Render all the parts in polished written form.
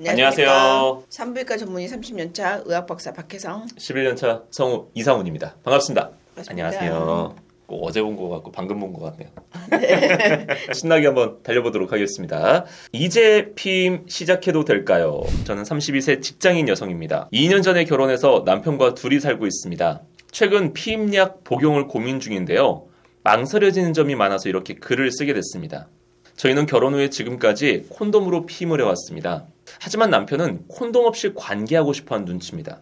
안녕하세요. 산부인과 전문의 30년차 의학박사 박혜성. 11년차 성우 이상훈입니다. 반갑습니다. 반갑습니다. 안녕하세요. 꼭 어제 본 것 같고 방금 본 것 같네요. 네. 신나게 한번 달려보도록 하겠습니다. 이제 피임 시작해도 될까요? 저는 32세 직장인 여성입니다. 2년 전에 결혼해서 남편과 둘이 살고 있습니다. 최근 피임약 복용을 고민 중인데요. 망설여지는 점이 많아서 이렇게 글을 쓰게 됐습니다. 저희는 결혼 후에 지금까지 콘돔으로 피임을 해왔습니다. 하지만 남편은 콘돔 없이 관계하고 싶어하는 눈치입니다.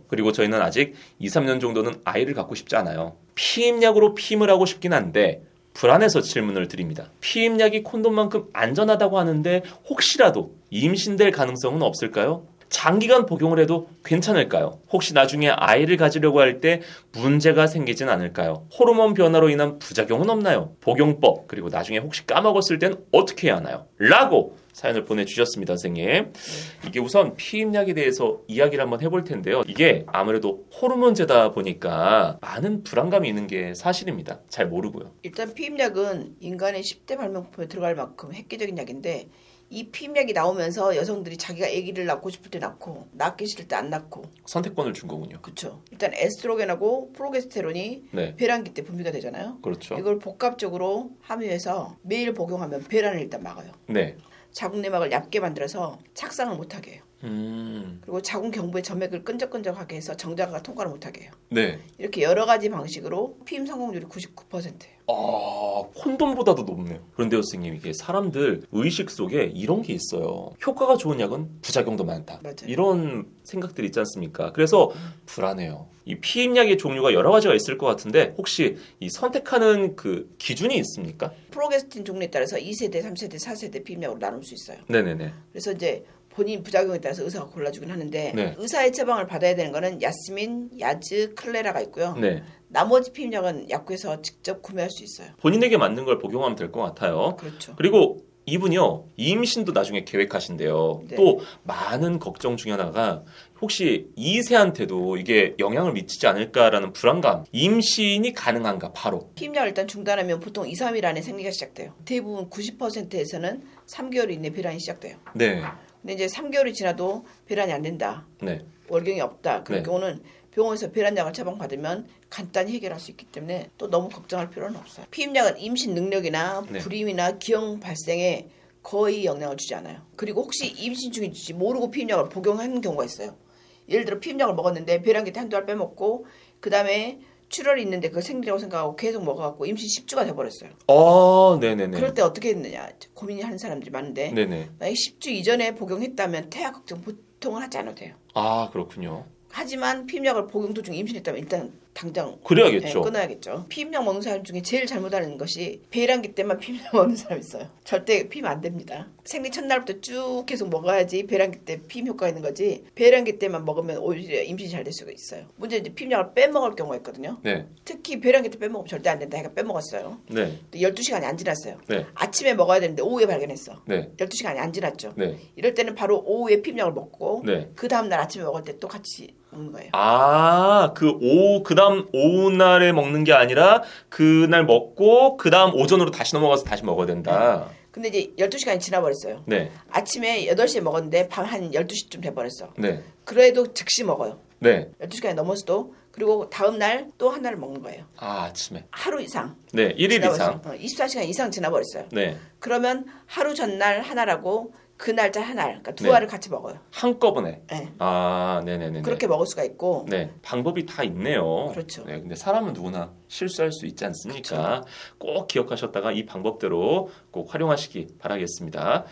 그리고 저희는 아직 2, 3년 정도는 아이를 갖고 싶지 않아요. 피임약으로 피임을 하고 싶긴 한데 불안해서 질문을 드립니다. 피임약이 콘돔만큼 안전하다고 하는데 혹시라도 임신될 가능성은 없을까요? 장기간 복용을 해도 괜찮을까요? 혹시 나중에 아이를 가지려고 할 때 문제가 생기진 않을까요? 호르몬 변화로 인한 부작용은 없나요? 복용법, 그리고 나중에 혹시 까먹었을 땐 어떻게 해야 하나요? 라고 사연을 보내주셨습니다, 선생님. 이게 우선 피임약에 대해서 이야기를 한번 해볼 텐데요. 이게 아무래도 호르몬제다 보니까 많은 불안감이 있는 게 사실입니다. 잘 모르고요. 일단 피임약은 인간의 10대 발명품에 들어갈 만큼 획기적인 약인데 이 피임약이 나오면서 여성들이 자기가 아기를 낳고 싶을 때 낳고 낳기 싫을 때 안 낳고 선택권을 준 거군요. 그렇죠. 일단 에스트로겐하고 프로게스테론이 네. 배란기 때 분비가 되잖아요. 그렇죠. 이걸 복합적으로 함유해서 매일 복용하면 배란을 일단 막아요. 네. 자궁 내막을 얇게 만들어서 착상을 못하게 해요. 그리고 자궁 경부의 점액을 끈적끈적하게 해서 정자가 통과를 못하게 해요. 네. 이렇게 여러 가지 방식으로 피임 성공률이 99%예요. 콘돔보다도 높네요. 그런데요, 선생님, 이게 사람들 의식 속에 이런 게 있어요. 효과가 좋은 약은 부작용도 많다. 맞아요. 이런 생각들이 있지 않습니까? 그래서 불안해요. 이 피임약의 종류가 여러 가지가 있을 것 같은데 혹시 이 선택하는 그 기준이 있습니까? 프로게스틴 종류에 따라서 2세대, 3세대, 4세대 피임약으로 나눌 수 있어요. 네네네. 그래서 이제 본인 부작용에 따라서 의사가 골라주긴 하는데 네. 의사의 처방을 받아야 되는 거는 야스민, 야즈, 클레라가 있고요. 네. 나머지 피임약은 약국에서 직접 구매할 수 있어요. 본인에게 맞는 걸 복용하면 될 것 같아요. 그렇죠. 그리고 이분이요, 임신도 나중에 계획하신대요. 네. 또 많은 걱정 중에 하나가 혹시 2세한테도 이게 영향을 미치지 않을까라는 불안감. 임신이 가능한가 바로. 피임약을 일단 중단하면 보통 2, 3일 안에 생리가 시작돼요. 대부분 90%에서는 3개월 이내 배란이 시작돼요. 네. 근데 이제 3개월이 지나도 배란이 안 된다. 네. 월경이 없다. 그런 네. 경우는 병원에서 배란약을 처방받으면 간단히 해결할 수 있기 때문에 또 너무 걱정할 필요는 없어요. 피임약은 임신 능력이나 네. 불임이나 기형 발생에 거의 영향을 주지 않아요. 그리고 혹시 임신 중인지 모르고 피임약을 복용하는 경우가 있어요. 예를 들어 피임약을 먹었는데 배란기 때 한두 알 빼먹고 그 다음에 출혈이 있는데 그걸 생리라고 생각하고 계속 먹어갖고 임신 10주가 돼버렸어요. 네네네. 그럴 때 어떻게 했느냐 고민이 하는 사람들이 많은데 네네. 만약에 10주 이전에 복용했다면 태아 걱정 보통은 하지 않아도 돼요. 그렇군요. 하지만 피임약을 복용 도중에 임신했다면 일단 당장 그래야겠죠. 끊어야겠죠. 피임약 먹는 사람 중에 제일 잘못하는 것이 배란기 때만 피임약 먹는 사람 있어요. 절대 피임 안 됩니다. 생리 첫날부터 쭉 계속 먹어야지 배란기 때 피임 효과가 있는 거지 배란기 때만 먹으면 오히려 임신이 잘 될 수가 있어요. 문제는 이제 피임약을 빼먹을 경우가 있거든요. 네. 특히 배란기 때 빼먹으면 절대 안 된다. 해가 빼먹었어요. 네. 12시간이 안 지났어요. 네. 아침에 먹어야 되는데 오후에 발견했어. 네. 12시간이 안 지났죠. 네. 이럴 때는 바로 오후에 피임약을 먹고 네. 그 다음날 아침에 먹을 때 또 같이 먹는 거예요. 그다음 오후 날에 먹는 게 아니라 그날 먹고 그다음 오전으로 다시 넘어가서 다시 먹어야 된다. 근데 이제 12시간이 지나버렸어요. 네. 아침에 8시에 먹었는데 밤 한 12시쯤 돼버렸어. 네. 그래도 즉시 먹어요. 네. 12시간이 넘어서도. 그리고 다음날 또 하나를 먹는 거예요. 아침에. 하루 이상. 네. 1일 이상. 24시간 이상 지나버렸어요. 네. 그러면 하루 전날 하나라고 그 날짜 하나, 그러니까 두 네. 알을 같이 먹어요. 한꺼번에. 네. 네네네. 그렇게 먹을 수가 있고. 네, 방법이 다 있네요. 그렇죠. 네, 근데 사람은 누구나 실수할 수 있지 않습니까? 꼭 기억하셨다가 이 방법대로 꼭 활용하시기 바라겠습니다.